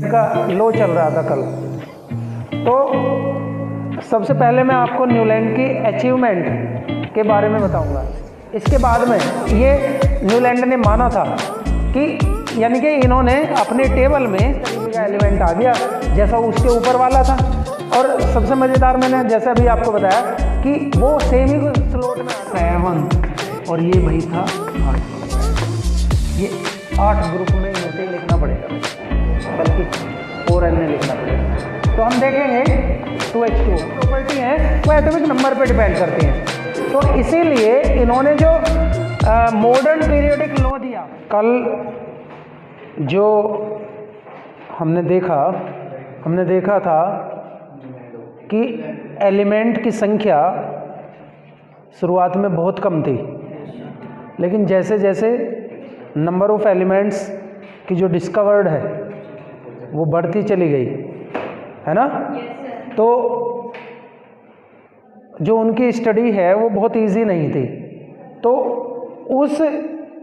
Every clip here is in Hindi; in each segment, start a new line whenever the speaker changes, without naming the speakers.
का लो चल रहा था कल। तो सबसे पहले मैं आपको न्यूलैंड की अचीवमेंट के बारे में बताऊंगा। इसके बाद में ये न्यूलैंड ने माना था कि यानी कि इन्होंने अपने टेबल में का एलिमेंट आ गया जैसा उसके ऊपर वाला था। और सबसे मज़ेदार मैंने जैसा अभी आपको बताया कि वो सेम ही स्लॉट में 7 और ये भाई था 8। ये 8 ग्रुप में इसे लिखना पड़ेगा, बल्कि 4n लिखना पड़ेगा। तो हम देखेंगे 2h2 प्रॉपर्टी है वो एटॉमिक नंबर पे डिपेंड करती हैं। तो इसीलिए इन्होंने जो मॉडर्न पीरियोडिक लॉ दिया, कल जो हमने देखा था कि एलिमेंट की संख्या शुरुआत में बहुत कम थी, लेकिन जैसे जैसे नंबर ऑफ एलिमेंट्स की जो डिस्कवर्ड है वो बढ़ती चली गई, है ना। तो जो उनकी स्टडी है वो बहुत इजी नहीं थी। तो उस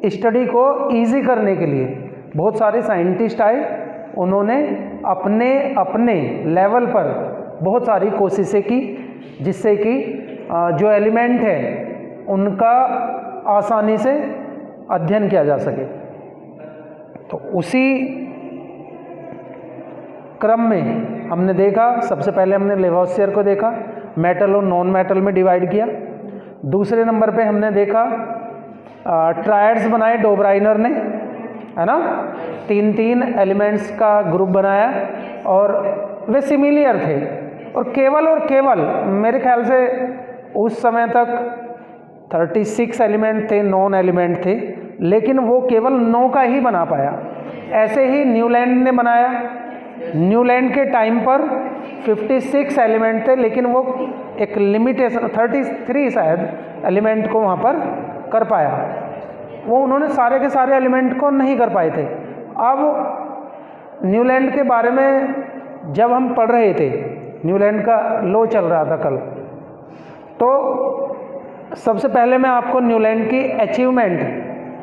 स्टडी को इजी करने के लिए बहुत सारे साइंटिस्ट आए, उन्होंने अपने अपने लेवल पर बहुत सारी कोशिशें की जिससे कि जो एलिमेंट है उनका आसानी से अध्ययन किया जा सके। तो उसी क्रम में हमने देखा, सबसे पहले हमने लेवोसियर को देखा, मेटल और नॉन मेटल में डिवाइड किया। दूसरे नंबर पे हमने देखा ट्रायड्स बनाए डोब्राइनर ने, है ना, 3 एलिमेंट्स का ग्रुप बनाया और वे सिमिलियर थे। और केवल मेरे ख्याल से उस समय तक 36 एलिमेंट थे, नॉन एलिमेंट थे, लेकिन वो केवल 9 का ही बना पाया। ऐसे ही न्यूलैंड ने बनाया। न्यूलैंड के टाइम पर 56 एलिमेंट थे, लेकिन वो एक लिमिटेशन 33 शायद एलिमेंट को वहाँ पर कर पाया। वो उन्होंने सारे के सारे एलिमेंट को नहीं कर पाए थे। अब न्यूलैंड के बारे में जब हम पढ़ रहे थे, न्यूलैंड का लॉ चल रहा था कल, तो सबसे पहले मैं आपको न्यूलैंड की अचीवमेंट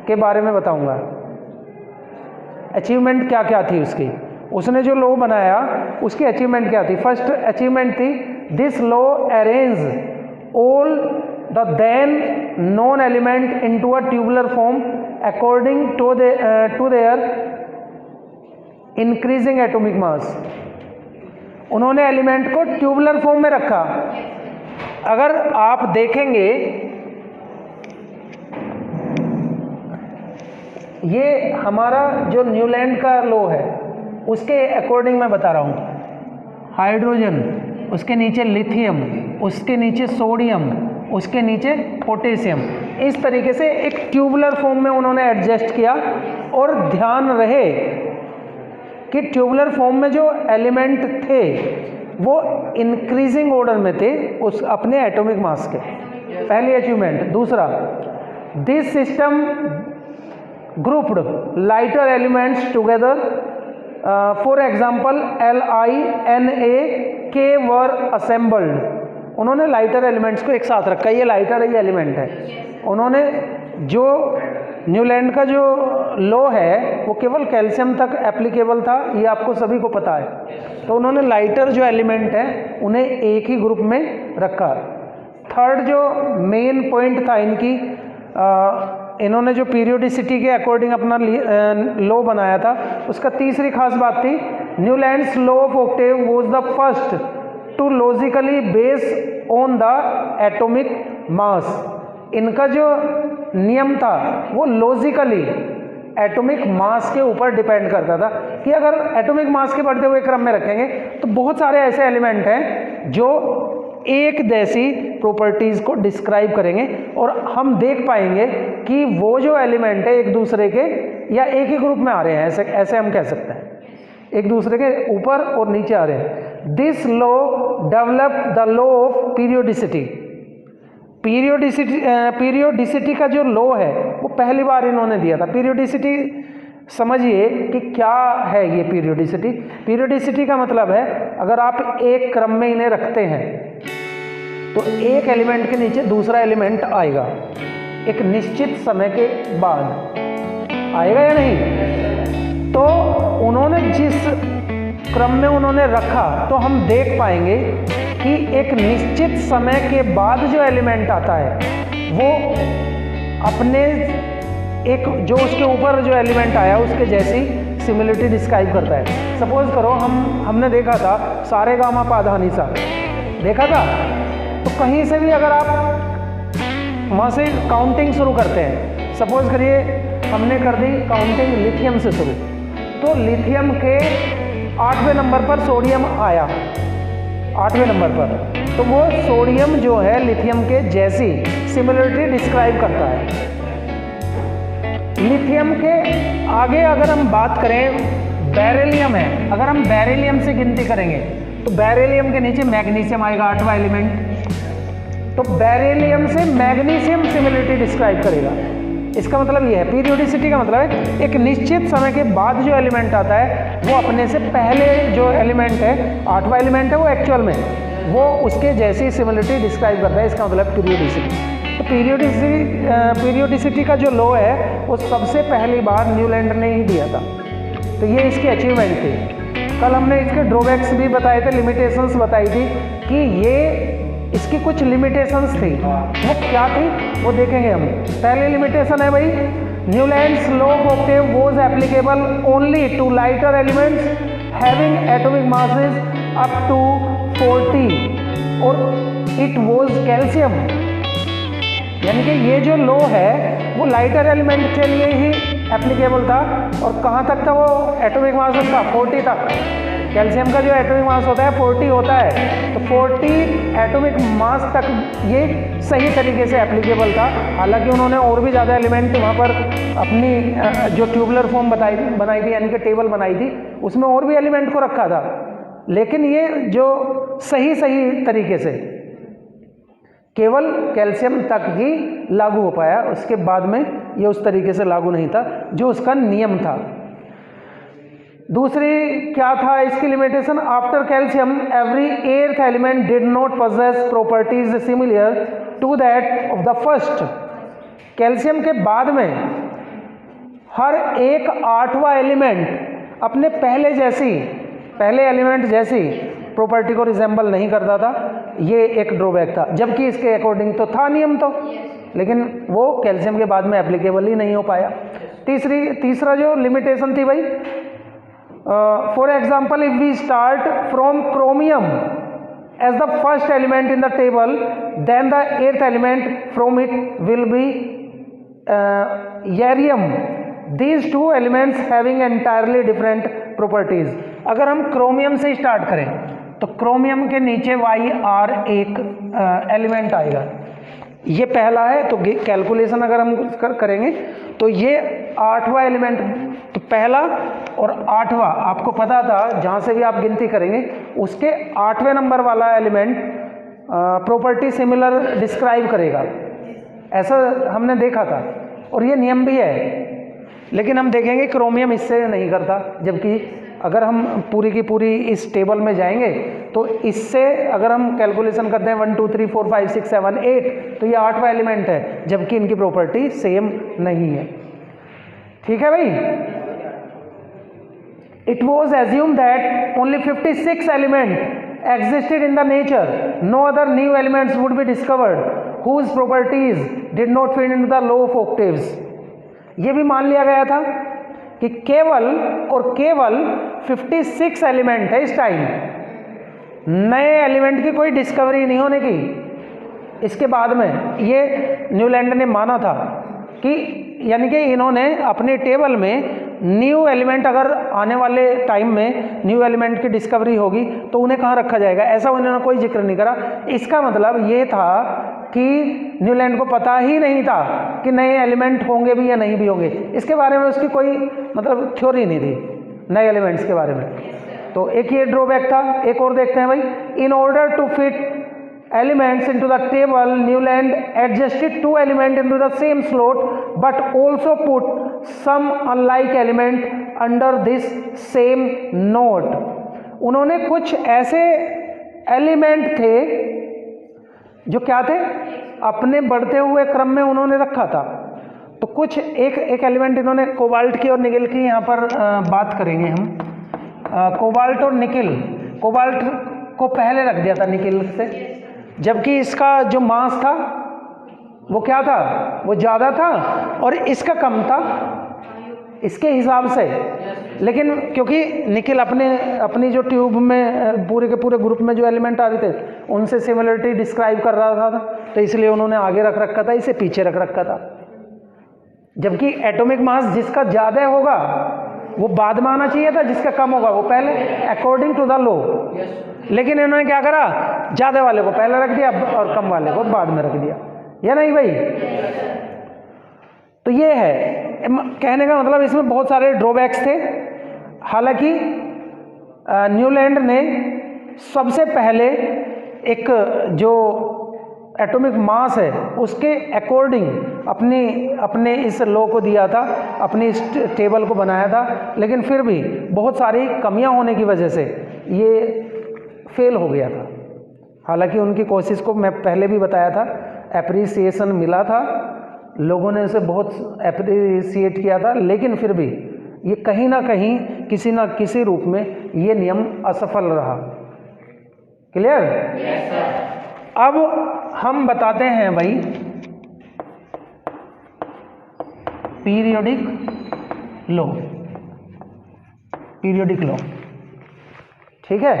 के बारे में बताऊंगा। अचीवमेंट क्या क्या थी उसकी, उसने जो लॉ बनाया उसकी अचीवमेंट क्या थी। फर्स्ट अचीवमेंट थी this law arrange all the then known element into a tubular form according to their increasing atomic mass. उन्होंने एलिमेंट को ट्यूबुलर फॉर्म में रखा। अगर आप देखेंगे ये हमारा जो न्यूलैंड का लॉ है उसके अकॉर्डिंग मैं बता रहा हूँ। हाइड्रोजन, उसके नीचे लिथियम, उसके नीचे सोडियम, उसके नीचे पोटेशियम, इस तरीके से एक ट्यूबुलर फॉर्म में उन्होंने एडजस्ट किया। और ध्यान रहे कि ट्यूबुलर फॉर्म में जो एलिमेंट थे वो इंक्रीजिंग ऑर्डर में थे उस अपने एटॉमिक मास के। पहली अचीवमेंट। दूसरा, this system grouped lighter elements together, for example LINA के वर असेंबल्ड। उन्होंने लाइटर एलिमेंट्स को एक साथ रखा। ये लाइटर ये एलिमेंट है। उन्होंने जो न्यूलैंड का जो लॉ है वो केवल कैल्शियम तक एप्लीकेबल था, ये आपको सभी को पता है। तो उन्होंने लाइटर जो एलिमेंट है उन्हें एक ही ग्रुप में रखा। थर्ड जो मेन पॉइंट था इनकी, इन्होंने जो पीरियोडिसिटी के अकॉर्डिंग अपना लॉ बनाया था, उसका तीसरी खास बात थी Newlands law of octave was the first to logically base on the atomic mass. इनका जो नियम था वो लॉजिकली एटॉमिक मास के ऊपर डिपेंड करता था कि अगर एटॉमिक मास के बढ़ते हुए क्रम में रखेंगे तो बहुत सारे ऐसे एलिमेंट हैं जो एक जैसी प्रॉपर्टीज़ को डिस्क्राइब करेंगे और हम देख पाएंगे कि वो जो एलिमेंट है एक दूसरे के या एक ही ग्रुप में आ रहे हैं, ऐसे हम कह सकते हैं, एक दूसरे के ऊपर और नीचे आ रहे हैं। This law develop the law of periodicity. Periodicity का जो लॉ है वो पहली बार इन्होंने दिया था। पीरियोडिसिटी समझिए कि क्या है ये पीरियोडिसिटी। पीरियोडिसिटी का मतलब है अगर आप एक क्रम में इन्हें रखते हैं तो एक एलिमेंट के नीचे दूसरा एलिमेंट आएगा एक निश्चित समय के बाद, आएगा या नहीं। तो उन्होंने जिस क्रम में उन्होंने रखा तो हम देख पाएंगे कि एक निश्चित समय के बाद जो एलिमेंट आता है वो अपने एक जो उसके ऊपर जो एलिमेंट आया उसके जैसी सिमिलरिटी डिस्क्राइब करता है। सपोज करो हमने देखा था सारे गामा पाधानी सा देखा था, तो कहीं से भी अगर आप वहाँ से काउंटिंग शुरू करते हैं, सपोज करिए हमने कर दी काउंटिंग लिथियम से शुरू, तो लिथियम के 8वें नंबर पर सोडियम आया, 8वें नंबर पर, तो वो सोडियम जो है लिथियम के जैसी सिमिलरिटी डिस्क्राइब करता है। लिथियम के आगे अगर हम बात करें बेरिलियम है, अगर हम बेरिलियम से गिनती करेंगे तो बेरिलियम के नीचे मैग्नीशियम आएगा 8वां एलिमेंट, तो बेरिलियम से मैग्नीशियम सिमिलरिटी डिस्क्राइब करेगा। इसका मतलब ये है, पीरियोडिसिटी का मतलब है एक निश्चित समय के बाद जो एलिमेंट आता है वो अपने से पहले जो एलिमेंट है 8वां एलिमेंट है वो एक्चुअल में वो उसके जैसी सिमिलरिटी डिस्क्राइब करता है। इसका मतलब पीरियोडिसिटी। तो पीरियोडिसिटी का जो लॉ है वो सबसे पहली बार न्यूलैंड ने ही दिया था। तो ये इसकी अचीवमेंट थी। कल हमने इसके ड्रॉबैक्स भी बताए थे, लिमिटेशंस बताई थी कि ये इसकी कुछ लिमिटेशंस थी, वो क्या थी वो देखेंगे हम। पहली लिमिटेशन है भाई, Newlands law of octave was applicable only to lighter elements having atomic masses up to 40 और इट वाज कैल्शियम। यानी कि ये जो लॉ है वो लाइटर एलिमेंट के लिए ही एप्लीकेबल था। और कहाँ तक था वो एटॉमिक मास उसका 40 तक। कैल्शियम का जो एटॉमिक मास होता है 40 होता है, तो 40 एटॉमिक मास तक ये सही तरीके से एप्लीकेबल था। हालांकि उन्होंने और भी ज़्यादा एलिमेंट वहाँ पर अपनी जो ट्यूबुलर फॉर्म बनाई थी यानी कि टेबल बनाई थी, उसमें और भी एलिमेंट को रखा था, लेकिन ये जो सही तरीके से केवल कैल्शियम तक ही लागू हो पाया, उसके बाद में ये उस तरीके से लागू नहीं था जो उसका नियम था। दूसरी क्या था इसकी limitation, after calcium every earth element did not possess properties similar to that of the first. Calcium के बाद में हर एक 8वां एलिमेंट अपने पहले एलिमेंट जैसी प्रॉपर्टी को रिजेंबल नहीं करता था। ये एक ड्रॉबैक था, जबकि इसके अकॉर्डिंग तो था नियम तो, लेकिन वो कैल्शियम के बाद में एप्लीकेबल ही नहीं हो पाया। तीसरा जो लिमिटेशन थी भाई, for example if we start from chromium as the first element in the table then the 8th element from it will be yttrium, these two elements having entirely different properties. अगर हम क्रोमियम से स्टार्ट करें तो क्रोमियम के नीचे YR एक एलिमेंट आएगा, ये पहला है। तो कैलकुलेशन अगर हम करेंगे तो ये 8वां एलिमेंट, तो पहला और 8वां आपको पता था, जहाँ से भी आप गिनती करेंगे उसके 8वें नंबर वाला एलिमेंट प्रॉपर्टी सिमिलर डिस्क्राइब करेगा, ऐसा हमने देखा था और ये नियम भी है। लेकिन हम देखेंगे क्रोमियम इससे नहीं करता, जबकि अगर हम पूरी की पूरी इस टेबल में जाएंगे तो इससे अगर हम कैलकुलेशन करते हैं 1 2 3 4 5 6 7 8 तो ये 8वां एलिमेंट है, जबकि इनकी प्रॉपर्टी सेम नहीं है। ठीक है भाई। It was assume that only 56 element existed in the nature, no other new elements would be discovered whose properties did not fit in the law of octaves. ये भी मान लिया गया था कि केवल 56 एलिमेंट है इस टाइम, नए एलिमेंट की कोई डिस्कवरी नहीं होने की। इसके बाद में ये न्यूलैंड ने माना था कि यानी कि इन्होंने अपने टेबल में न्यू एलिमेंट अगर आने वाले टाइम में न्यू एलिमेंट की डिस्कवरी होगी तो उन्हें कहाँ रखा जाएगा, ऐसा उन्होंने कोई जिक्र नहीं करा। इसका मतलब ये था कि न्यूलैंड को पता ही नहीं था कि नए एलिमेंट होंगे भी या नहीं भी होंगे, इसके बारे में उसकी कोई मतलब थ्योरी नहीं थी नए एलिमेंट्स के बारे में। तो एक ये ड्रॉबैक था। एक और देखते हैं भाई, in order to fit elements into the table, Newland adjusted 2 elements into the same slot but also put some unlike element under this same node। उन्होंने कुछ ऐसे एलिमेंट थे जो क्या थे, अपने बढ़ते हुए क्रम में उन्होंने रखा था। तो कुछ एक एलिमेंट इन्होंने कोबाल्ट की और निकेल की यहाँ पर बात करेंगे हम। कोबाल्ट और निकिल, कोबाल्ट को पहले रख दिया था निकिल से, जबकि इसका जो मास था वो क्या था, वो ज़्यादा था और इसका कम था इसके हिसाब से। लेकिन क्योंकि निकिल अपनी जो ट्यूब में पूरे के पूरे ग्रुप में जो एलिमेंट आ रहे थे उनसे सिमिलरिटी डिस्क्राइब कर रहा था, तो इसलिए उन्होंने आगे रख रखा था, इसे पीछे रख रखा था। जबकि एटॉमिक मास जिसका ज़्यादा होगा वो बाद में आना चाहिए था, जिसका कम होगा वो पहले, अकॉर्डिंग टू द लॉ। लेकिन इन्होंने क्या करा, ज़्यादा वाले को पहले रख दिया और कम वाले को बाद में रख दिया, या नहीं भाई? तो ये है कहने का मतलब, इसमें बहुत सारे ड्रॉबैक्स थे। हालांकि न्यूलैंड ने सबसे पहले एक जो एटॉमिक मास है उसके अकॉर्डिंग अपने इस लॉ को दिया था, अपनी इस टेबल को बनाया था, लेकिन फिर भी बहुत सारी कमियां होने की वजह से ये फेल हो गया था। हालांकि उनकी कोशिश को मैं पहले भी बताया था, एप्रिसिएशन मिला था, लोगों ने उसे बहुत एप्रिसिएट किया था, लेकिन फिर भी ये कहीं ना कहीं किसी ना किसी रूप में ये नियम असफल रहा। क्लियर? अब हम बताते हैं भाई पीरियोडिक लॉ, पीरियोडिक लॉ, ठीक है?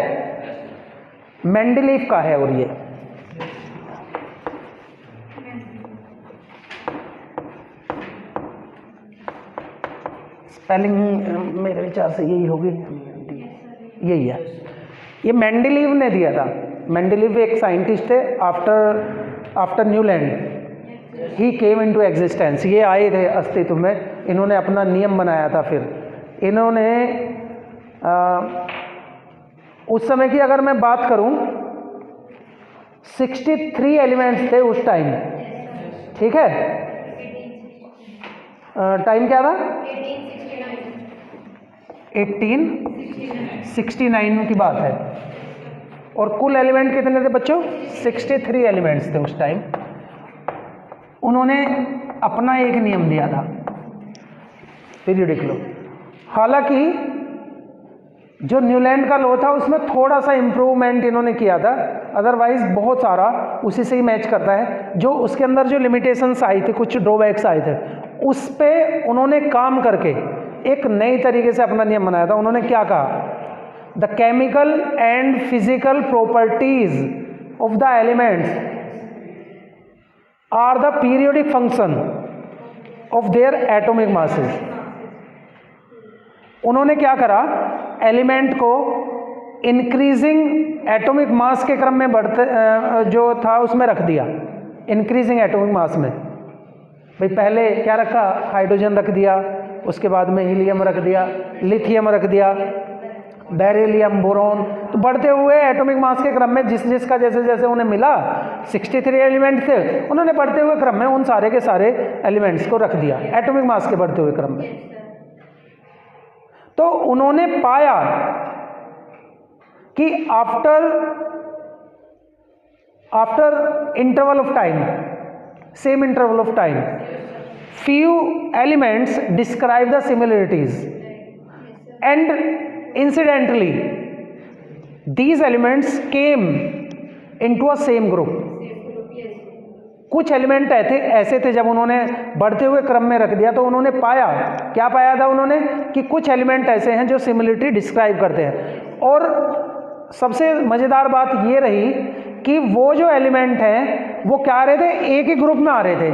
मेंडलीफ का है, और ये स्पेलिंग मेरे विचार से यही होगी, यही है। ये मेंडलीव ने दिया था। मेंडलीव एक साइंटिस्ट है, आफ्टर न्यूलैंड ही केम इनटू एग्जिस्टेंस, ये आए थे अस्तित्व में, इन्होंने अपना नियम बनाया था। फिर इन्होंने उस समय की अगर मैं बात करूं 63 एलिमेंट्स थे उस टाइम, ठीक है? टाइम क्या था? 1869 की बात है। और कुल एलिमेंट कितने थे बच्चों? 63 एलिमेंट्स थे उस टाइम। उन्होंने अपना एक नियम दिया था, पीरियोडिक लॉ। हालांकि जो न्यूलैंड का लॉ था उसमें थोड़ा सा इम्प्रूवमेंट इन्होंने किया था, अदरवाइज बहुत सारा उसी से ही मैच करता है। जो उसके अंदर जो लिमिटेशंस आई थी, कुछ ड्रॉबैक्स आए थे, उस पे उन्होंने काम करके एक नई तरीके से अपना नियम बनाया था। उन्होंने क्या कहा? The chemical and physical properties of the elements are the periodic function of their atomic masses. उन्होंने क्या करा? एलिमेंट को इंक्रीजिंग एटॉमिक मास के क्रम में बढ़ते जो था उसमें रख दिया, इंक्रीजिंग एटॉमिक मास में। भाई पहले क्या रखा? हाइड्रोजन रख दिया, उसके बाद में हीलियम रख दिया, लिथियम रख दिया, बेरिलियम, बोरॉन। तो बढ़ते हुए एटॉमिक मास के क्रम में जिसका जैसे जैसे उन्हें मिला, 63 एलिमेंट थे, उन्होंने बढ़ते हुए क्रम में उन सारे के सारे एलिमेंट्स को रख दिया एटॉमिक मास के बढ़ते हुए क्रम में। तो उन्होंने पाया कि after interval of time, same interval of time, few elements describe the similarities, and incidentally these elements came into a same group. कुछ एलिमेंट ऐसे थे, जब उन्होंने बढ़ते हुए क्रम में रख दिया तो उन्होंने पाया, क्या पाया था उन्होंने? कि कुछ एलिमेंट ऐसे हैं जो सिमिलरिटी डिस्क्राइब करते हैं। और सबसे मज़ेदार बात ये रही कि वो जो एलिमेंट हैं वो क्या आ रहे थे? एक ही ग्रुप में आ रहे थे,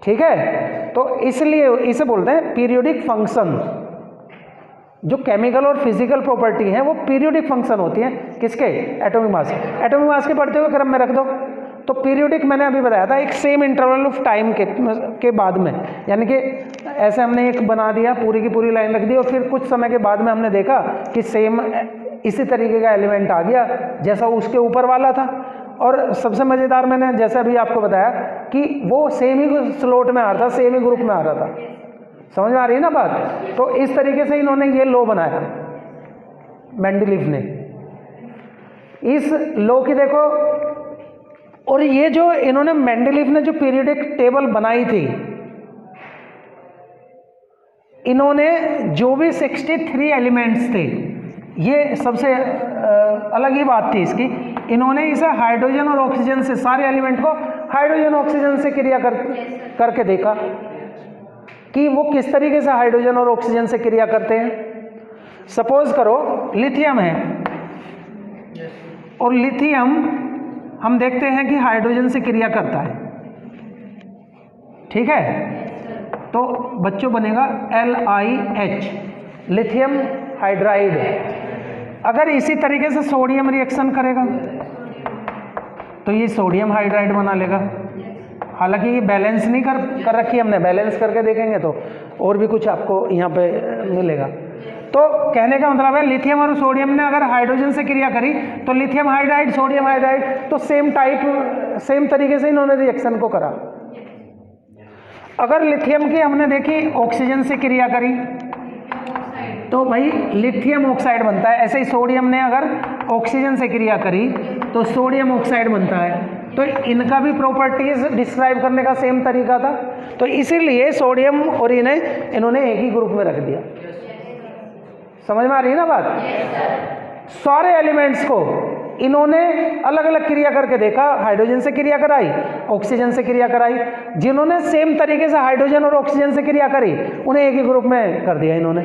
ठीक है? तो इसलिए इसे बोलते हैं पीरियोडिक फंक्शन। जो केमिकल और फिजिकल प्रॉपर्टी हैं वो पीरियोडिक फंक्शन होती हैं, किसके? Atomic mass. एटॉमिक मास के बढ़ते हुए क्रम में रख दो तो पीरियोडिक, मैंने अभी बताया था, एक सेम इंटरवल ऑफ टाइम के बाद में, यानी कि ऐसे हमने एक बना दिया, पूरी की पूरी लाइन रख दी, और फिर कुछ समय के बाद में हमने देखा कि सेम इसी तरीके का एलिमेंट आ गया जैसा उसके ऊपर वाला था। और सबसे मज़ेदार, मैंने जैसा भी आपको बताया कि वो सेम ही स्लॉट में आ रहा था, सेम ही ग्रुप में आ रहा था। समझ में आ रही है ना बात? तो इस तरीके से इन्होंने ये लॉ बनाया, मेंडलीव ने। इस लॉ की देखो, और ये जो इन्होंने मेंडलीव ने जो पीरियोडिक टेबल बनाई थी, इन्होंने जो भी 63 एलिमेंट्स थे, ये सबसे अलग ही बात थी इसकी, इन्होंने इसे हाइड्रोजन और ऑक्सीजन से, सारे एलिमेंट को हाइड्रोजन ऑक्सीजन से क्रिया करके देखा कि वो किस तरीके से हाइड्रोजन और ऑक्सीजन से क्रिया करते हैं। सपोज करो लिथियम है, और लिथियम हम देखते हैं कि हाइड्रोजन से क्रिया करता है, ठीक है, तो बच्चों बनेगा LiH, लिथियम हाइड्राइड। अगर इसी तरीके से सोडियम रिएक्शन करेगा तो ये सोडियम हाइड्राइड बना लेगा। हालांकि ये बैलेंस नहीं कर रखी हमने, बैलेंस करके देखेंगे तो और भी कुछ आपको यहाँ पे मिलेगा। तो कहने का मतलब है लिथियम और सोडियम ने अगर हाइड्रोजन से क्रिया करी तो लिथियम हाइड्राइड, सोडियम हाइड्राइड, तो सेम तरीके से इन्होंने रिएक्शन को करा। अगर लिथियम की हमने देखी ऑक्सीजन से क्रिया करी तो भाई लिथियम ऑक्साइड बनता है। ऐसे ही सोडियम ने अगर ऑक्सीजन से क्रिया करी तो सोडियम ऑक्साइड बनता है। तो इनका भी प्रॉपर्टीज डिस्क्राइब करने का सेम तरीका था, तो इसीलिए सोडियम और इन्होंने एक ही ग्रुप में रख दिया। समझ में आ रही है ना बात? सारे एलिमेंट्स को इन्होंने अलग अलग क्रिया करके देखा, हाइड्रोजन से क्रिया कराई, ऑक्सीजन से क्रिया कराई। जिन्होंने सेम तरीके से हाइड्रोजन और ऑक्सीजन से क्रिया करी उन्हें एक ही ग्रुप में कर दिया इन्होंने।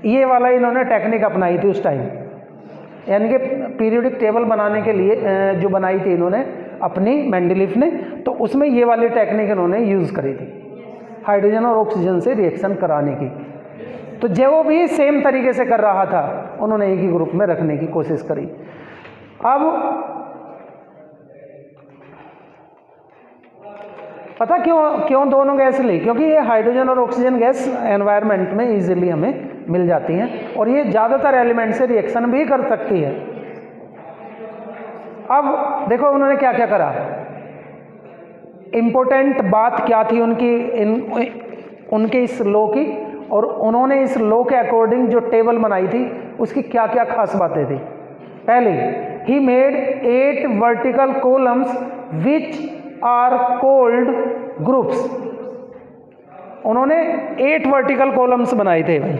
ये वाला इन्होंने टेक्निक अपनाई थी उस टाइम, यानी कि पीरियोडिक टेबल बनाने के लिए जो बनाई थी इन्होंने अपनी मेंडलीफ ने, तो उसमें ये वाली टेक्निक इन्होंने यूज़ करी थी हाइड्रोजन और ऑक्सीजन से रिएक्शन कराने की। तो जो भी सेम तरीके से कर रहा था उन्होंने एक ही ग्रुप में रखने की कोशिश करी। अब पता क्यों दोनों गैस ली? क्योंकि ये हाइड्रोजन और ऑक्सीजन गैस एनवायरनमेंट में इजीली हमें मिल जाती हैं और ये ज़्यादातर एलिमेंट से रिएक्शन भी कर सकती है। अब देखो उन्होंने क्या क्या करा, इम्पोर्टेंट बात क्या थी उनके इस लॉ की, और उन्होंने इस लॉ के अकॉर्डिंग जो टेबल बनाई थी उसकी क्या क्या खास बातें थी। पहले, he made 8 vertical columns which are called groups. उन्होंने 8 वर्टिकल कॉलम्स बनाए थे भाई।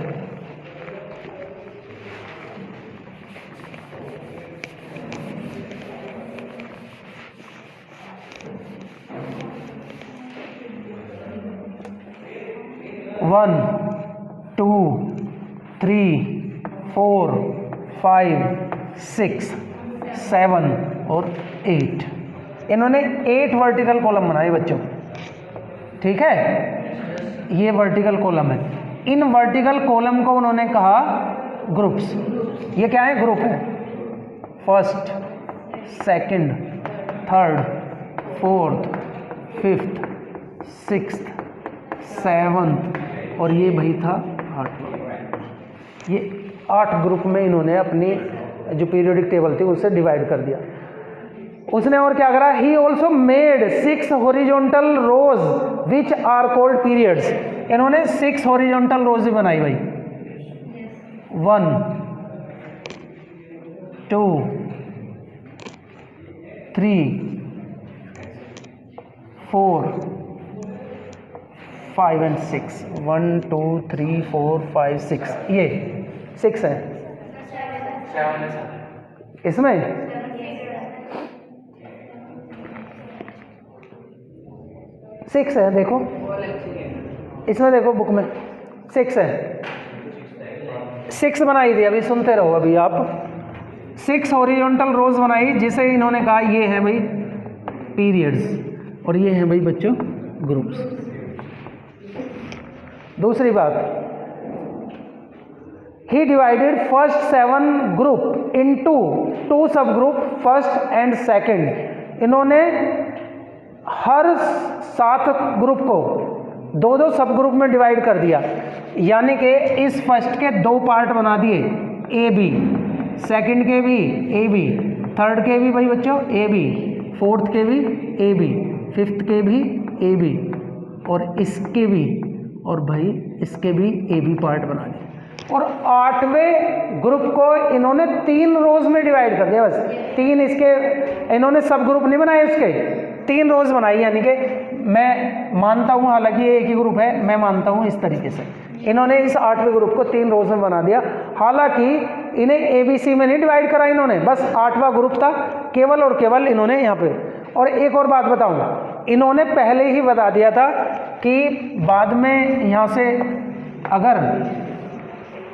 वन, 2, 3, 4, 5, 6, 7 और 8। इन्होंने 8 वर्टिकल कॉलम बनाए बच्चों, ठीक है। ये वर्टिकल कॉलम है, इन वर्टिकल कॉलम को उन्होंने कहा ग्रुप्स। ये क्या है? ग्रुप है। First, second, third, fourth, fifth, sixth, seventh, और ये भाई था 8वां। ये 8 ग्रुप में इन्होंने अपनी जो पीरियोडिक टेबल थी उससे डिवाइड कर दिया। उसने और क्या करा, he also made 6 horizontal rows which are called periods. इन्होंने 6 हॉरिजॉन्टल रोज भी बनाई भाई। 1, 2, 3, 4, 5 and 6। 1, 2, 3, 4, 5, 6, ये 6 है इसमें। सिक्स है, देखो इसमें, देखो बुक में 6 है। 6 बनाई थी, अभी सुनते रहो अभी आप। 6 हॉरिजॉन्टल रोज बनाई जिसे इन्होंने कहा ये है भाई पीरियड्स, और ये है भाई बच्चों ग्रुप्स। दूसरी बात, ही डिवाइडेड फर्स्ट 7 ग्रुप इनटू 2 सब ग्रुप, फर्स्ट एंड सेकंड। इन्होंने हर 7 ग्रुप को 2-2 सब ग्रुप में डिवाइड कर दिया, यानी कि इस फर्स्ट के 2 पार्ट बना दिए, ए बी, सेकंड के भी ए बी, थर्ड के भी भाई बच्चों ए बी, फोर्थ के भी ए बी, फिफ्थ के भी ए बी, और इसके भी, और भाई इसके भी ए बी पार्ट बना दिए। और 8वें ग्रुप को इन्होंने 3 रोज में डिवाइड कर दिया। बस 3 इसके, इन्होंने सब ग्रुप नहीं बनाए, उसके 3 रोज बनाई, यानी कि मैं मानता हूँ, हालांकि ये एक ही ग्रुप है, मैं मानता हूँ इस तरीके से इन्होंने इस 8वें ग्रुप को 3 रोज में बना दिया। हालांकि इन्हें ABC में नहीं डिवाइड करा इन्होंने, बस 8वां ग्रुप था केवल और केवल इन्होंने यहाँ पे। और एक और बात बताऊँ, इन्होंने पहले ही बता दिया था कि बाद में यहाँ से अगर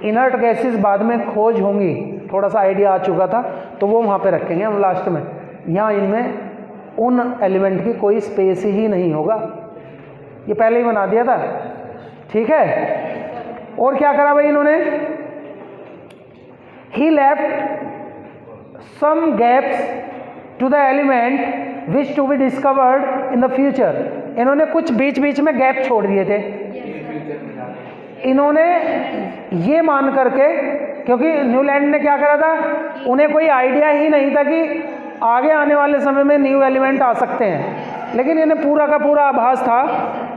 इनर्ट गैसेस बाद में खोज होंगी, थोड़ा सा आइडिया आ चुका था, तो वो वहाँ पे रखेंगे हम लास्ट में। यहाँ इनमें उन एलिमेंट की कोई स्पेस ही नहीं होगा, ये पहले ही बना दिया था। ठीक है, और क्या करा भाई इन्होंने, he left some gaps to the element which to be discovered in the future. इन्होंने कुछ बीच बीच में गैप छोड़ दिए थे, इन्होंने ये मान करके, क्योंकि न्यूलैंड ने क्या करा था, उन्हें कोई आइडिया ही नहीं था कि आगे आने वाले समय में न्यू एलिमेंट आ सकते हैं, लेकिन इन्हें पूरा का पूरा आभास था,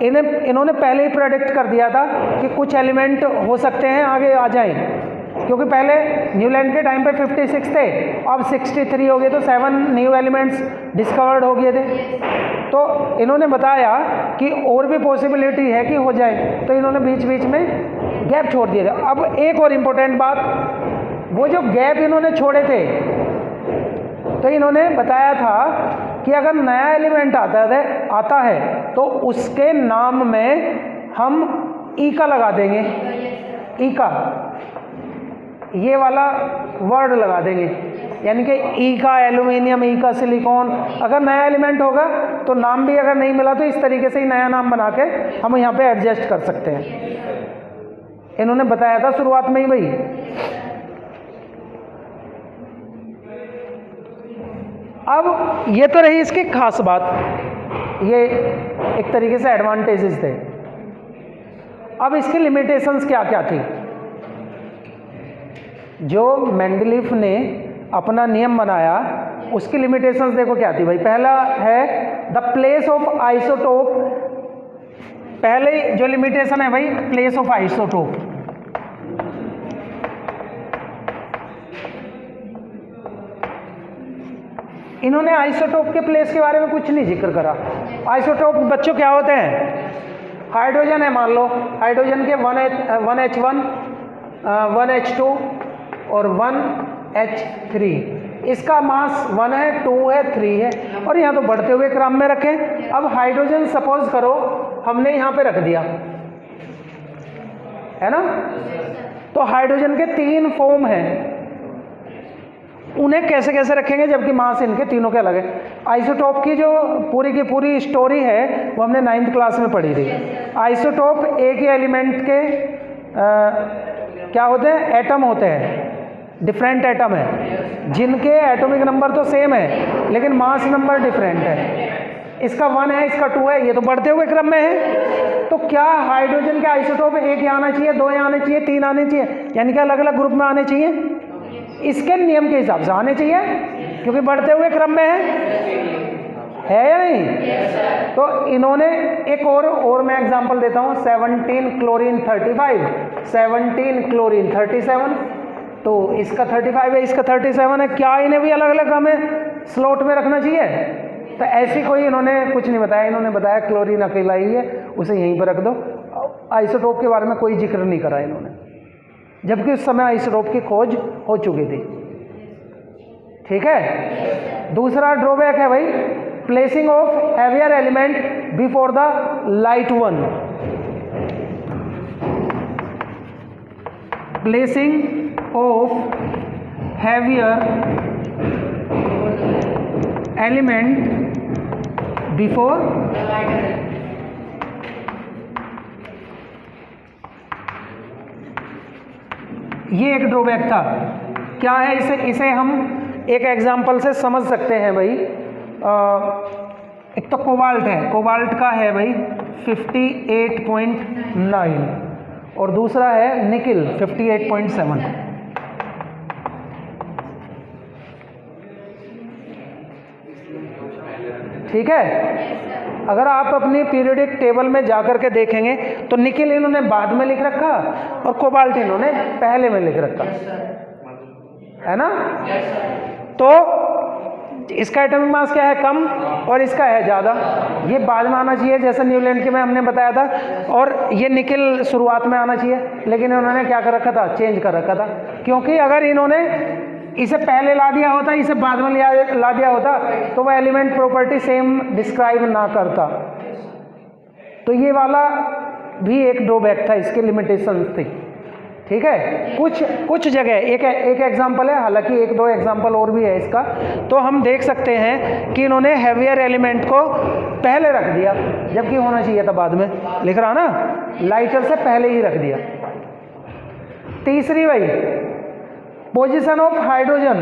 इन्होंने पहले ही प्रेडिक्ट कर दिया था कि कुछ एलिमेंट हो सकते हैं आगे आ जाएं, क्योंकि पहले न्यूलैंड के टाइम पे 56 थे, अब 63 हो गए, तो 7 न्यू एलिमेंट्स डिस्कवर्ड हो गए थे। तो इन्होंने बताया कि और भी पॉसिबिलिटी है कि हो जाए, तो इन्होंने बीच बीच में गैप छोड़ दिए थे। अब एक और इम्पोर्टेंट बात, वो जो गैप इन्होंने छोड़े थे, तो इन्होंने बताया था कि अगर नया एलिमेंट आता है तो उसके नाम में हम ई का लगा देंगे, ई का ये वाला वर्ड लगा देंगे, यानी कि ई का एल्यूमिनियम, ई का सिलिकॉन। अगर नया एलिमेंट होगा तो नाम भी अगर नहीं मिला तो इस तरीके से ही नया नाम बना के हम यहाँ पे एडजस्ट कर सकते हैं। इन्होंने बताया था शुरुआत में ही भाई। अब ये तो रही इसकी खास बात, ये एक तरीके से एडवांटेजेस थे। अब इसकी लिमिटेशंस क्या क्या थी। जो मेंडलीफ ने अपना नियम बनाया उसकी लिमिटेशंस देखो क्या थी भाई। पहला है द प्लेस ऑफ आइसोटोप। पहले जो लिमिटेशन है भाई, प्लेस ऑफ आइसोटोप। इन्होंने आइसोटोप के प्लेस के बारे में कुछ नहीं जिक्र करा। आइसोटोप बच्चों क्या होते हैं, हाइड्रोजन है मान लो, हाइड्रोजन के 1H1 1H2 और 1H3, इसका मास 1 है, 2 है, 3 है, और यहाँ तो बढ़ते हुए क्रम में रखें। अब हाइड्रोजन सपोज करो हमने यहाँ पे रख दिया है ना, तो हाइड्रोजन के 3 फॉर्म हैं, उन्हें कैसे कैसे रखेंगे जबकि मास इनके तीनों के अलग है। आइसोटोप की जो पूरी की पूरी स्टोरी है वो हमने 9th क्लास में पढ़ी थी। आइसोटोप एक ही एलिमेंट के क्या होते हैं, एटम होते हैं, डिफरेंट एटम है, जिनके एटॉमिक नंबर तो सेम है लेकिन मास नंबर डिफरेंट है। इसका 1 है, इसका 2 है, ये तो बढ़ते हुए क्रम में है। तो क्या हाइड्रोजन के आइसोटोप एक यहाँ आना चाहिए, 2 यहाँ आने चाहिए, 3 आने चाहिए, यानी कि अलग अलग ग्रुप में आने चाहिए? इसके नियम के हिसाब से आने चाहिए, क्योंकि बढ़ते हुए क्रम में है या नहीं? तो इन्होंने एक और मैं एग्जांपल देता हूँ, 17 क्लोरीन 35, 17 क्लोरीन 37, तो इसका 35 है, इसका 37 है, क्या इन्हें भी अलग अलग हमें स्लॉट में रखना चाहिए? तो ऐसी कोई इन्होंने कुछ नहीं बताया। इन्होंने बताया क्लोरीन अकेला ही है, उसे यहीं पर रख दो। आइसोटोप के बारे में कोई जिक्र नहीं करा इन्होंने, जबकि उस समय आइसोटोप की खोज हो चुकी थी। ठीक है। दूसरा ड्रॉबैक है भाई, placing of heavier element before the light one. Placing of heavier element before ये एक ड्रॉबैक था। क्या है इसे हम एक एग्जांपल से समझ सकते हैं भाई। एक तो कोबाल्ट है, कोबाल्ट का है भाई 58.9 और दूसरा है निकिल 58.7। ठीक है। अगर आप अपनी पीरियोडिक टेबल में जाकर के देखेंगे तो निकिल इन्होंने बाद में लिख रखा और कोबाल्ट इन्होंने पहले में लिख रखा है ना। तो इसका एटॉमिक मास क्या है, कम, और इसका है ज़्यादा। ये बाद में आना चाहिए जैसे न्यूलैंड के में हमने बताया था, और ये निकल शुरुआत में आना चाहिए, लेकिन इन्होंने क्या कर रखा था, चेंज कर रखा था। क्योंकि अगर इन्होंने इसे पहले ला दिया होता, इसे बाद में ला दिया होता, तो वह एलिमेंट प्रॉपर्टी सेम डिस्क्राइब ना करता। तो ये वाला भी एक ड्रॉबैक था, इसकी लिमिटेशन थी। ठीक है, कुछ जगह एक एग्जांपल है, हालांकि एक दो एग्जांपल और भी है इसका। तो हम देख सकते हैं कि इन्होंने हैवियर एलिमेंट को पहले रख दिया, जबकि होना चाहिए था बाद में। लिख रहा ना, लाइटर से पहले ही रख दिया। तीसरी वही पोजीशन ऑफ हाइड्रोजन,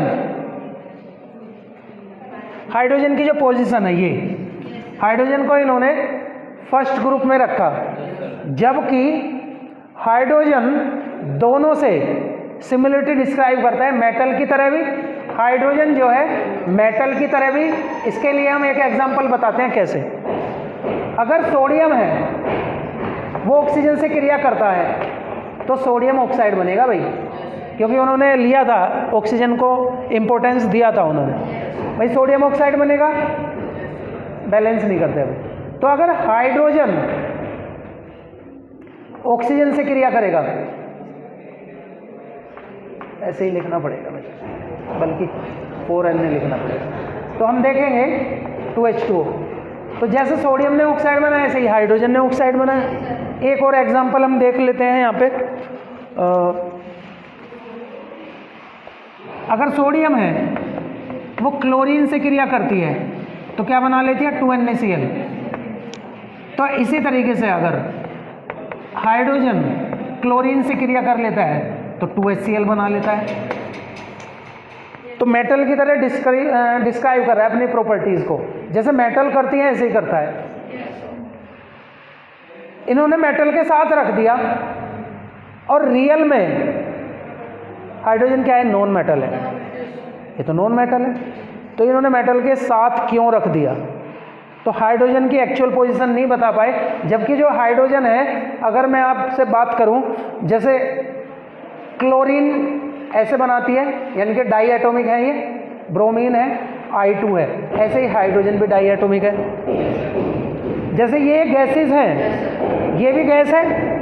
हाइड्रोजन की जो पोजीशन है, ये हाइड्रोजन को इन्होंने फर्स्ट ग्रुप में रखा, जबकि हाइड्रोजन दोनों से सिमिलरिटी डिस्क्राइब करता है, मेटल की तरह भी, हाइड्रोजन जो है मेटल की तरह भी। इसके लिए हम एक एग्जांपल बताते हैं कैसे। अगर सोडियम है वो ऑक्सीजन से क्रिया करता है तो सोडियम ऑक्साइड बनेगा भाई, क्योंकि उन्होंने लिया था, ऑक्सीजन को इंपॉर्टेंस दिया था उन्होंने, भाई सोडियम ऑक्साइड बनेगा, बैलेंस नहीं करते अभी। तो अगर हाइड्रोजन ऑक्सीजन से क्रिया करेगा, ऐसे ही लिखना पड़ेगा भाई, बल्कि 4Na लिखना पड़ेगा। तो हम देखेंगे 2H2O, तो जैसे सोडियम ने ऑक्साइड बनाया ऐसे ही हाइड्रोजन ने ऑक्साइड बनाया। एक और एग्जांपल हम देख लेते हैं यहाँ पे। अगर सोडियम है वो क्लोरीन से क्रिया करती है तो क्या बना लेती है, 2NaCl। तो इसी तरीके से अगर हाइड्रोजन क्लोरीन से क्रिया कर लेता है तो 2HCl बना लेता है। तो मेटल की तरह डिस्क्राइब कर रहा है अपनी प्रॉपर्टीज को, जैसे मेटल करती है ऐसे ही करता है। इन्होंने मेटल के साथ रख दिया, और रियल में हाइड्रोजन क्या है, नॉन मेटल है, ये तो नॉन मेटल है। तो इन्होंने मेटल के साथ क्यों रख दिया, तो हाइड्रोजन की एक्चुअल पोजीशन नहीं बता पाए, जबकि जो हाइड्रोजन है, अगर मैं आपसे बात करूं, जैसे क्लोरीन ऐसे बनाती है, यानी कि डाई एटॉमिक है, ये ब्रोमीन है, I2 है, ऐसे ही हाइड्रोजन भी डाई एटॉमिक है। जैसे ये गैसेस हैं, ये भी गैस है।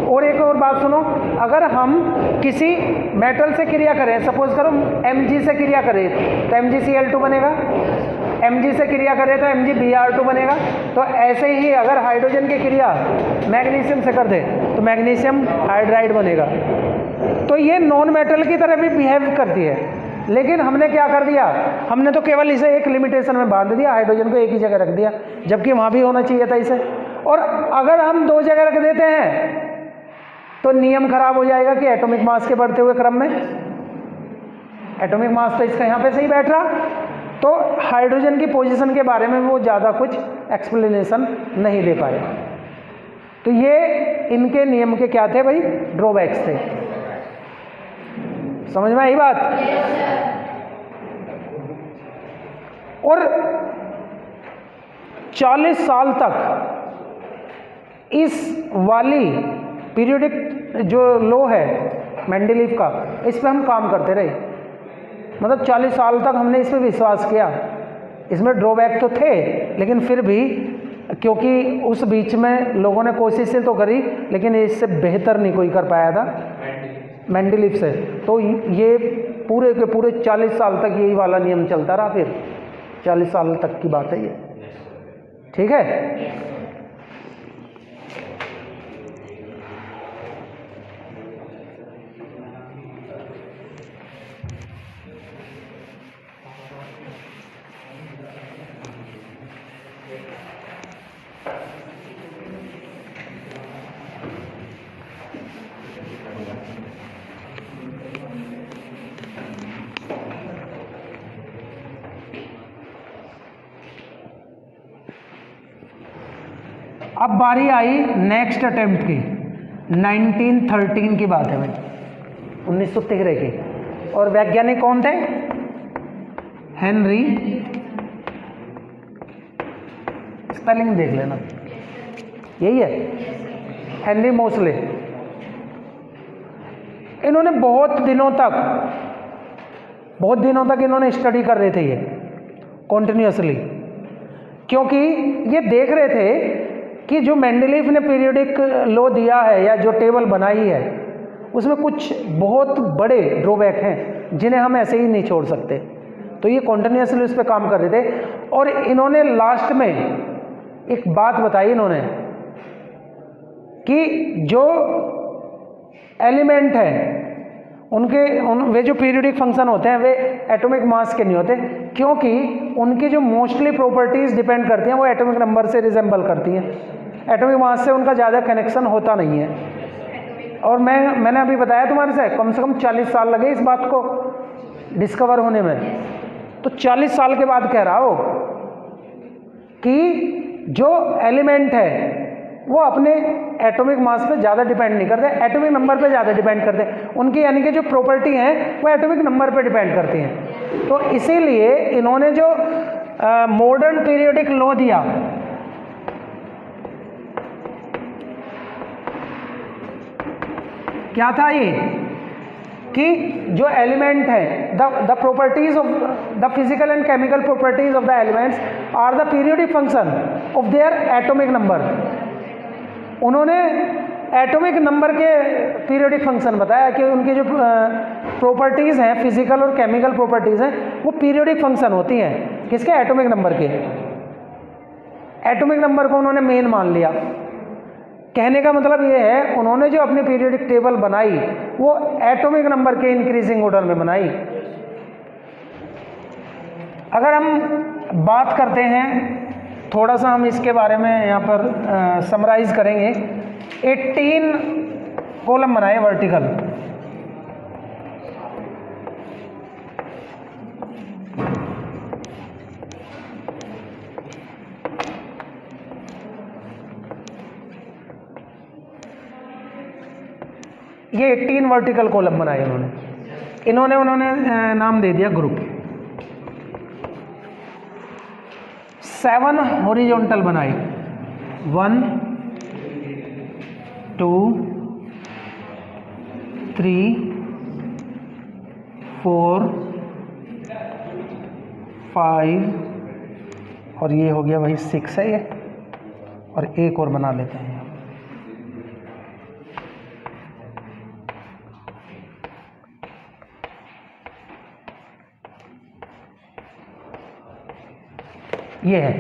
और एक और बात सुनो, अगर हम किसी मेटल से क्रिया करें, सपोज करो Mg से क्रिया करें तो MgCl2 बनेगा, Mg से क्रिया करें तो MgBr2 बनेगा। तो ऐसे ही अगर हाइड्रोजन की क्रिया मैग्नीशियम से कर दे तो मैग्नीशियम हाइड्राइड बनेगा। तो ये नॉन मेटल की तरह भी बिहेव करती है, लेकिन हमने क्या कर दिया, हमने तो केवल इसे एक लिमिटेशन में बांध दिया, हाइड्रोजन को एक ही जगह रख दिया, जबकि वहाँ भी होना चाहिए था इसे। और अगर हम दो जगह रख देते हैं तो नियम खराब हो जाएगा कि एटॉमिक मास के बढ़ते हुए क्रम में, एटॉमिक मास तो इसका यहाँ पे सही बैठ रहा, तो हाइड्रोजन की पोजीशन के बारे में वो ज़्यादा कुछ एक्सप्लेनेशन नहीं दे पाए। तो ये इनके नियम के क्या थे भाई, ड्रॉबैक्स थे। समझ में आई बात। और 40 साल तक इस वाली पीरियोडिक जो लॉ है मेंडलीव का, इस पे हम काम करते रहे। मतलब 40 साल तक हमने इस पे विश्वास किया। इसमें ड्रॉबैक तो थे, लेकिन फिर भी, क्योंकि उस बीच में लोगों ने कोशिशें तो करी, लेकिन इससे बेहतर नहीं कोई कर पाया था मेंडलीव से। तो ये पूरे के पूरे 40 साल तक यही वाला नियम चलता रहा। फिर 40 साल तक की बात है ये, ठीक है। अब बारी आई नेक्स्ट अटेम्प्ट की, 1913 की बात है भाई, 1913 की। और वैज्ञानिक कौन थे, हेनरी, स्पेलिंग देख लेना, यही है, हेनरी मोसले। इन्होंने बहुत दिनों तक इन्होंने स्टडी कर रहे थे ये कॉन्टिन्यूसली, क्योंकि ये देख रहे थे कि जो मेंडलीफ ने पीरियोडिक लॉ दिया है या जो टेबल बनाई है उसमें कुछ बहुत बड़े ड्रॉबैक हैं जिन्हें हम ऐसे ही नहीं छोड़ सकते। तो ये कॉन्टिन्यूसली उस पर काम कर रहे थे। और इन्होंने लास्ट में एक बात बताई इन्होंने कि जो एलिमेंट है वे जो पीरियोडिक फंक्शन होते हैं वे एटॉमिक मास के नहीं होते, क्योंकि उनकी जो मोस्टली प्रॉपर्टीज डिपेंड करती हैं वो एटॉमिक नंबर से रिजेंबल करती हैं, एटॉमिक मास से उनका ज़्यादा कनेक्शन होता नहीं है। और मैंने अभी बताया तुम्हारे से कम 40 साल लगे इस बात को डिस्कवर होने में। तो 40 साल के बाद कह रहा हो कि जो एलिमेंट है वो अपने एटॉमिक मास पे ज़्यादा डिपेंड नहीं करते, एटॉमिक नंबर पे ज़्यादा डिपेंड करते हैं। उनकी यानी कि जो प्रॉपर्टी हैं वो एटॉमिक नंबर पे डिपेंड करती हैं। तो इसीलिए इन्होंने जो मॉडर्न पीरियोडिक लॉ दिया, क्या था ये कि जो एलिमेंट है the properties of the physical and chemical properties of the elements are the periodic function of their atomic number. उन्होंने एटॉमिक नंबर के पीरियोडिक फंक्शन बताया कि उनकी जो प्रॉपर्टीज़ हैं फिजिकल और केमिकल प्रॉपर्टीज़ हैं वो पीरियोडिक फंक्शन होती हैं किसके, एटॉमिक नंबर के। एटॉमिक नंबर को उन्होंने मेन मान लिया। कहने का मतलब ये है उन्होंने जो अपनी पीरियोडिक टेबल बनाई वो एटॉमिक नंबर के इंक्रीजिंग ऑर्डर में बनाई। अगर हम बात करते हैं थोड़ा सा हम इसके बारे में यहाँ पर समराइज करेंगे। 18 कॉलम बनाए वर्टिकल, ये 18 वर्टिकल कॉलम बनाए उन्होंने नाम दे दिया ग्रुप। 7 हॉरिजॉन्टल बनाए, 1 2 3 4 5 और ये हो गया वही 6 है ये, और एक और बना लेते हैं। ये है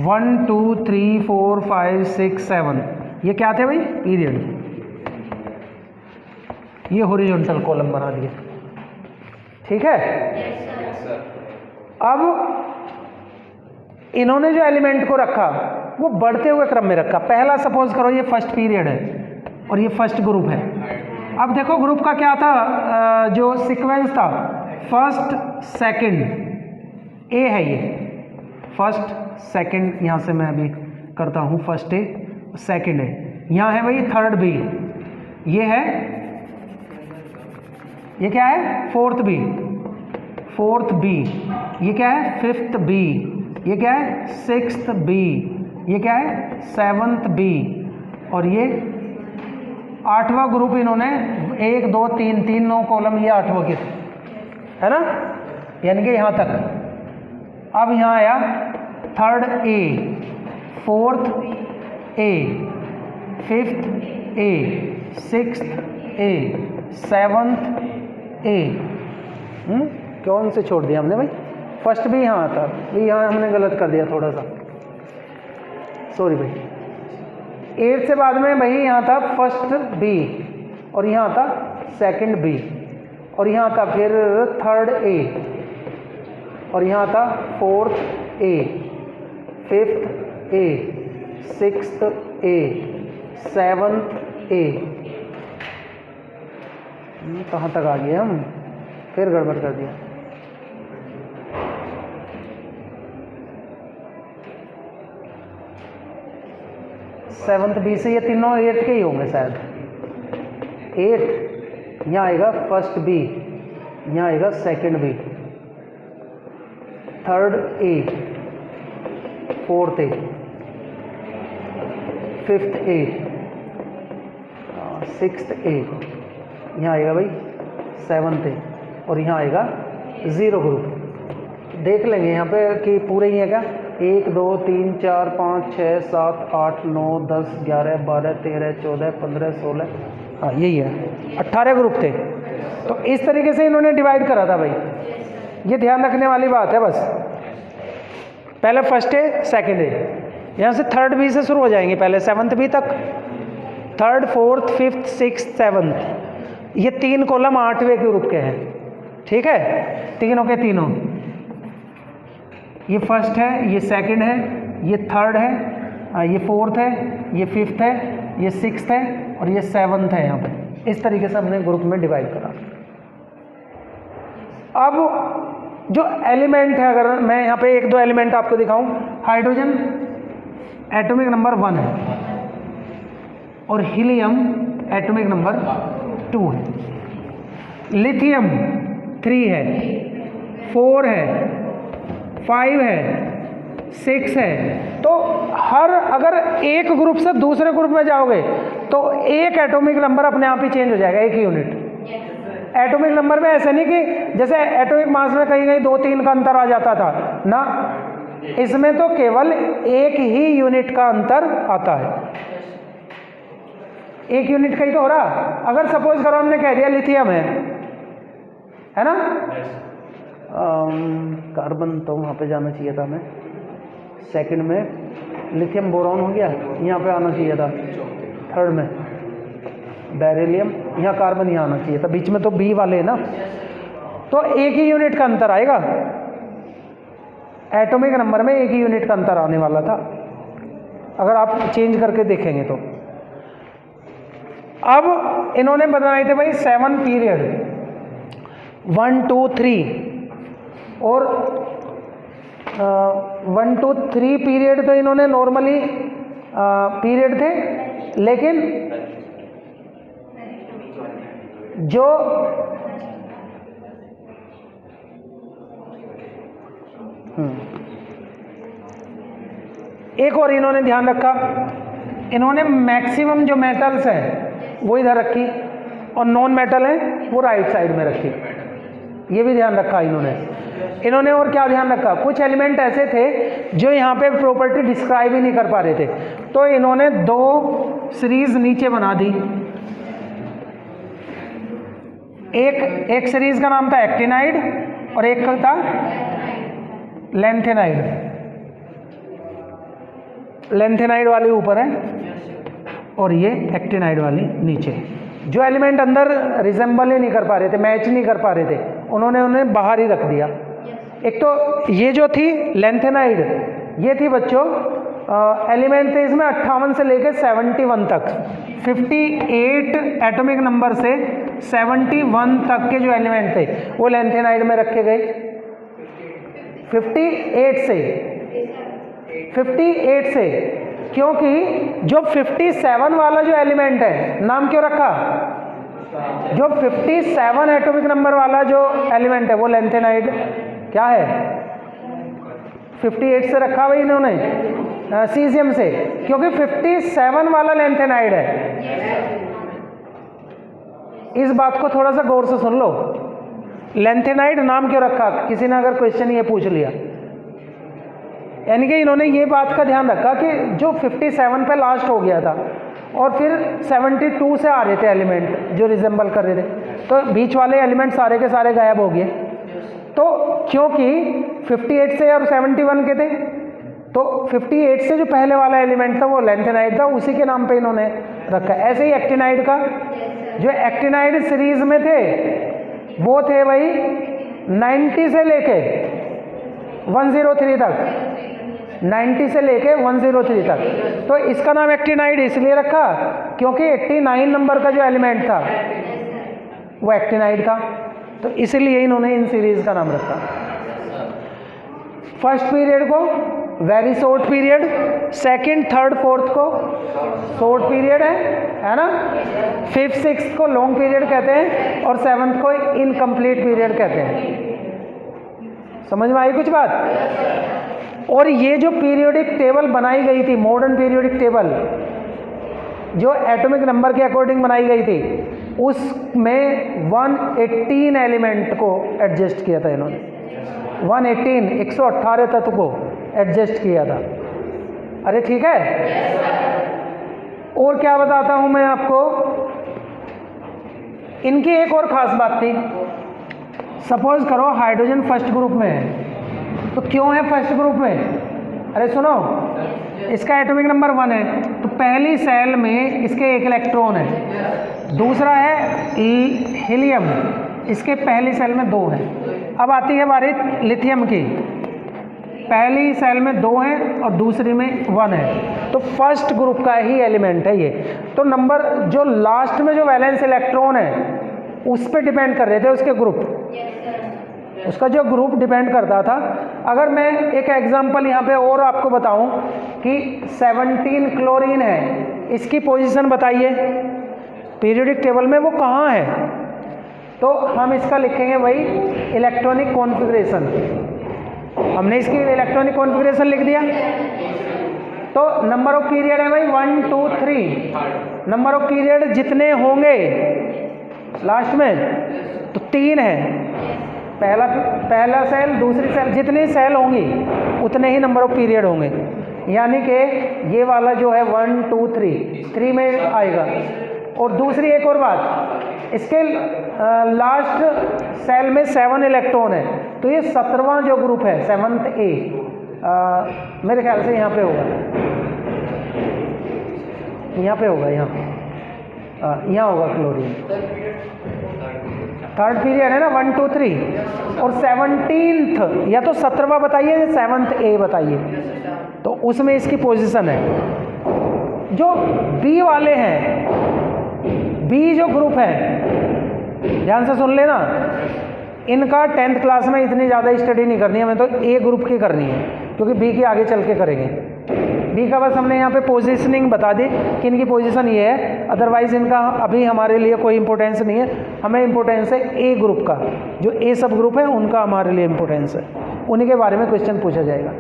1 2 3 4 5 6 7, ये क्या थे भाई, पीरियड। ये हॉरिजॉन्टल कॉलम बना दिए, ठीक है। अब इन्होंने जो एलिमेंट को रखा वो बढ़ते हुए क्रम में रखा। पहला सपोज करो ये फर्स्ट पीरियड है और ये फर्स्ट ग्रुप है। अब देखो ग्रुप का क्या था, जो सीक्वेंस था फर्स्ट सेकंड, ए है ये फर्स्ट सेकंड, यहाँ से मैं अभी करता हूँ, फर्स्ट ए सेकंड है, यहाँ है भाई थर्ड बी, ये है, ये क्या है फोर्थ बी, ये क्या है फिफ्थ बी, ये क्या है सिक्स्थ बी, ये क्या है सेवंथ बी, और ये आठवां ग्रुप इन्होंने 1 2 3 3 9 कॉलम, ये आठवां के है ना, यानी कि यहाँ तक। अब यहाँ आया third A, fourth A, fifth A, sixth A, seventh A. कौन से छोड़ दिया हमने भाई, फर्स्ट भी यहाँ था, यहाँ हमने गलत कर दिया थोड़ा सा, सॉरी भाई। 8 से बाद में भाई यहाँ था फर्स्ट बी, और यहाँ था सेकंड बी, और यहाँ था फिर थर्ड ए, और यहाँ था fourth A, fifth A, sixth A, seventh ए। कहाँ तक आ गए हम, फिर गड़बड़ कर दिया। सेवंथ बी से ये तीनों 8 के ही होंगे शायद। 8 यहाँ आएगा फर्स्ट बी, यहाँ आएगा second B, third A, fourth A, fifth A, sixth A, यहाँ आएगा भाई सेवंथ ए, और यहाँ आएगा जीरो ग्रुप। देख लेंगे यहाँ पे कि पूरे ही है क्या, 1 2 3 4 5 6 7 8 9 10 11 12 13 14 15 16, हाँ यही है, 18 ग्रुप थे। तो इस तरीके से इन्होंने डिवाइड करा था भाई, ये ध्यान रखने वाली बात है बस। पहले फर्स्ट ए सेकंड ए, यहाँ से थर्ड बी से शुरू हो जाएंगे, पहले सेवन्थ बी तक, third fourth fifth sixth seventh, ये 3 कॉलम 8वें ग्रुप के हैं, ठीक है, तीनों के तीनों, ये फर्स्ट है, ये सेकंड है, ये थर्ड है, ये फोर्थ है, ये फिफ्थ है, ये सिक्स्थ है और ये सेवन्थ है। यहाँ पे इस तरीके से हमने ग्रुप में डिवाइड करा। अब जो एलिमेंट है, अगर मैं यहाँ पे 1 2 एलिमेंट आपको दिखाऊं, हाइड्रोजन एटॉमिक नंबर 1 है और हीलियम एटॉमिक नंबर 2 है, लिथियम 3 है, 4 है, 5 है, 6 है। तो हर अगर एक ग्रुप से दूसरे ग्रुप में जाओगे तो एक एटॉमिक नंबर अपने आप ही चेंज हो जाएगा, एक यूनिट। एटॉमिक नंबर में ऐसा नहीं कि जैसे एटॉमिक मास में कहीं कहीं 2 3 का अंतर आ जाता था ना, इसमें तो केवल एक ही यूनिट का अंतर आता है, एक यूनिट का ही तो हो रहा। अगर सपोज करो हमने कह दिया लिथियम है ना, कार्बन तो वहाँ पे जाना चाहिए था, हमें सेकंड में लिथियम बोरॉन हो गया, यहाँ पे आना चाहिए था थर्ड में, बेरिलियम, यहाँ कार्बन यहाँ आना चाहिए था, बीच में तो बी वाले है ना, तो एक ही यूनिट का अंतर आएगा, एटॉमिक नंबर में एक ही यूनिट का अंतर आने वाला था अगर आप चेंज करके देखेंगे तो। अब इन्होंने बनाए थे भाई 7 पीरियड, 1 2 3 और 1 2 3 पीरियड तो इन्होंने नॉर्मली पीरियड थे, लेकिन जो एक और इन्होंने ध्यान रखा, इन्होंने मैक्सिमम जो मेटल्स हैं वो इधर रखी और नॉन मेटल हैं वो राइट साइड में रखी, ये भी ध्यान रखा इन्होंने। और क्या ध्यान रखा, कुछ एलिमेंट ऐसे थे जो यहाँ पे प्रॉपर्टी डिस्क्राइब ही नहीं कर पा रहे थे, तो इन्होंने 2 सीरीज नीचे बना दी। एक सीरीज का नाम था एक्टिनाइड और एक का था लेंथेनाइड। लेंथेनाइड वाली ऊपर है और ये एक्टिनाइड वाली नीचे। जो एलिमेंट अंदर रिजेंबल ही नहीं कर पा रहे थे, मैच नहीं कर पा रहे थे, उन्होंने उन्हें बाहर ही रख दिया। एक तो ये जो थी लेंथेनाइड, ये थी बच्चों एलिमेंट थे इसमें 58 से लेकर 71 तक, 58 एटॉमिक नंबर से 71 तक के जो एलिमेंट थे वो लेंथेनाइड में रखे गए। 58 से क्योंकि जो 57 वाला जो एलिमेंट है, नाम क्यों रखा, जो 57 एटॉमिक नंबर वाला जो एलिमेंट है वो लेंथेनाइड क्या है, 58 से रखा भाई इन्होंने सीजियम से, क्योंकि 57 वाला लेंथेनाइड है। इस बात को थोड़ा सा गौर से सुन लो, लेंथेनाइड नाम क्यों रखा, किसी ने अगर क्वेश्चन ये पूछ लिया, यानी कि इन्होंने ये बात का ध्यान रखा कि जो 57 पे लास्ट हो गया था और फिर 72 से आ रहे थे एलिमेंट जो रिजेंबल कर रहे थे, तो बीच वाले एलिमेंट सारे के सारे गायब हो गए। तो क्योंकि 58 से और 71 के थे, तो 58 से जो पहले वाला एलिमेंट था वो लेंथेनाइड था, उसी के नाम पे इन्होंने रखा। ऐसे ही एक्टिनाइड का, जो एक्टिनाइड सीरीज में थे वो थे भाई 90 से लेके 103 तक, 90 से लेके 103 तक। तो इसका नाम एक्टिनाइड इसलिए रखा क्योंकि 89 नंबर का जो एलिमेंट था वो एक्टिनाइड था, तो इसलिए इन्होंने इन सीरीज का नाम रखा। फर्स्ट पीरियड को very short period, second third fourth को शॉर्ट पीरियड है ना, फिफ्थ सिक्स्थ को लॉन्ग पीरियड कहते हैं और सेवन्थ को इनकम्प्लीट पीरियड कहते हैं। समझ में आई कुछ बात। और ये जो पीरियोडिक टेबल बनाई गई थी, मॉडर्न पीरियोडिक टेबल जो एटॉमिक नंबर के अकॉर्डिंग बनाई गई थी, उसमें 118 एलिमेंट को एडजस्ट किया था इन्होंने। 118 118 तत्व को एडजस्ट किया था। अरे ठीक है। और क्या बताता हूं मैं आपको, इनकी एक और खास बात थी। सपोज करो हाइड्रोजन फर्स्ट ग्रुप में है, तो क्यों है फर्स्ट ग्रुप में? अरे सुनो, इसका एटॉमिक नंबर 1 है, तो पहली सेल में इसके 1 इलेक्ट्रॉन है। दूसरा है हीलियम, इसके पहली सेल में 2 है। अब आती है बारी लिथियम की, पहली सेल में 2 हैं और दूसरी में 1 है, तो फर्स्ट ग्रुप का ही एलिमेंट है ये। तो नंबर जो लास्ट में जो वैलेंस इलेक्ट्रॉन है उस पर डिपेंड कर रहे थे उसके ग्रुप, उसका जो ग्रुप डिपेंड करता था। अगर मैं एक एग्जांपल यहाँ पे और आपको बताऊं कि 17 क्लोरीन है, इसकी पोजीशन बताइए पीरियोडिक टेबल में, वो कहाँ है? तो हम इसका लिखेंगे वही इलेक्ट्रॉनिक कॉन्फ़िगरेशन। हमने इसकी इलेक्ट्रॉनिक कॉन्फ़िगरेशन लिख दिया। तो नंबर ऑफ पीरियड है भाई 1 2 3। नंबर ऑफ पीरियड जितने होंगे लास्ट में, तो 3 है। पहला सेल, दूसरी सेल, जितनी सेल होंगी उतने ही नंबर ऑफ पीरियड होंगे। यानी कि ये वाला जो है 1 2 3 में आएगा। और दूसरी एक और बात, इसके लास्ट सेल में 7 इलेक्ट्रॉन है, तो ये 17वां जो ग्रुप है 7th A, मेरे ख्याल से यहाँ पे होगा, यहाँ पे होगा, यहाँ होगा क्लोरीन। थर्ड पीरियड है ना 1 2 3, और 17th या तो 17वां बताइए या 7th A बताइए, तो उसमें इसकी पोजीशन है। जो बी वाले हैं, बी जो ग्रुप है, ध्यान से सुन लेना, इनका 10th क्लास में इतनी ज़्यादा स्टडी नहीं करनी है, हमें तो ए ग्रुप की करनी है, क्योंकि बी की आगे चल के करेंगे। बी का बस हमने यहाँ पे पोजीशनिंग बता दी कि इनकी पोजीशन ये है, अदरवाइज इनका अभी हमारे लिए कोई इंपॉर्टेंस नहीं है। हमें इंपॉर्टेंस है ए ग्रुप का, जो ए सब ग्रुप है उनका हमारे लिए इंपॉर्टेंस है, उन्हीं के बारे में क्वेश्चन पूछा जाएगा।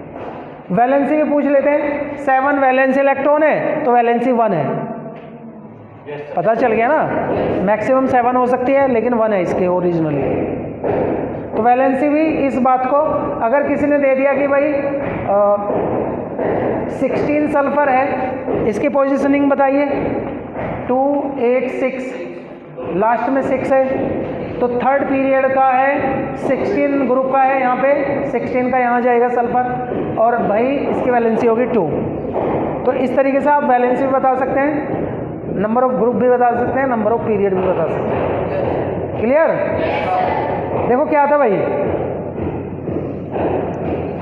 वैलेंसी भी पूछ लेते हैं। 7 वैलेंसी इलेक्ट्रॉन है तो वैलेंसी 1 है, पता चल गया ना। मैक्सिमम 7 हो सकती है, लेकिन 1 है इसके ओरिजिनली। तो वैलेंसी भी इस बात को, अगर किसी ने दे दिया कि भाई 16 सल्फर है, इसकी पोजीशनिंग बताइए 2 8 6, लास्ट में 6 है, तो थर्ड पीरियड का है 16 ग्रुप का है, यहाँ पे 16 का यहाँ जाएगा सल्फर, और भाई इसकी वैलेंसी होगी 2। तो इस तरीके से आप वैलेंसी भी बता सकते हैं, नंबर ऑफ ग्रुप भी बता सकते हैं, नंबर ऑफ पीरियड भी बता सकते हैं। क्लियर? देखो क्या था भाई,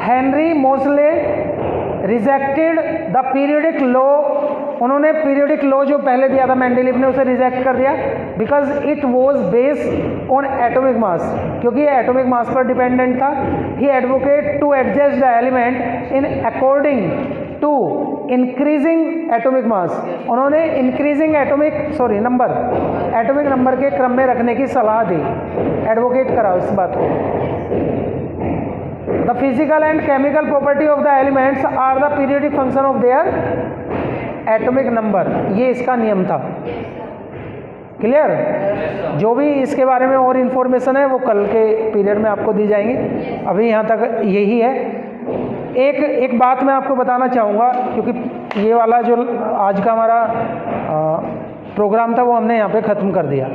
Henry Mosle rejected the periodic law. उन्होंने पीरियोडिक लॉ जो पहले दिया था मेंडलीफ ने, उसे रिजेक्ट कर दिया, because it was based on atomic mass, क्योंकि ये एटॉमिक मास पर डिपेंडेंट था। He advocate to adjust the element in according to increasing atomic mass. उन्होंने इंक्रीजिंग एटॉमिक नंबर के क्रम में रखने की सलाह दी, एडवोकेट करा उस बात को। The physical and chemical property of the elements are the periodic function of their atomic number, ये इसका नियम था। क्लियर? जो भी इसके बारे में और इन्फॉर्मेशन है वो कल के पीरियड में आपको दी जाएंगी, अभी यहाँ तक यही है। एक बात मैं आपको बताना चाहूँगा, क्योंकि ये वाला जो आज का हमारा प्रोग्राम था वो हमने यहाँ पे ख़त्म कर दिया।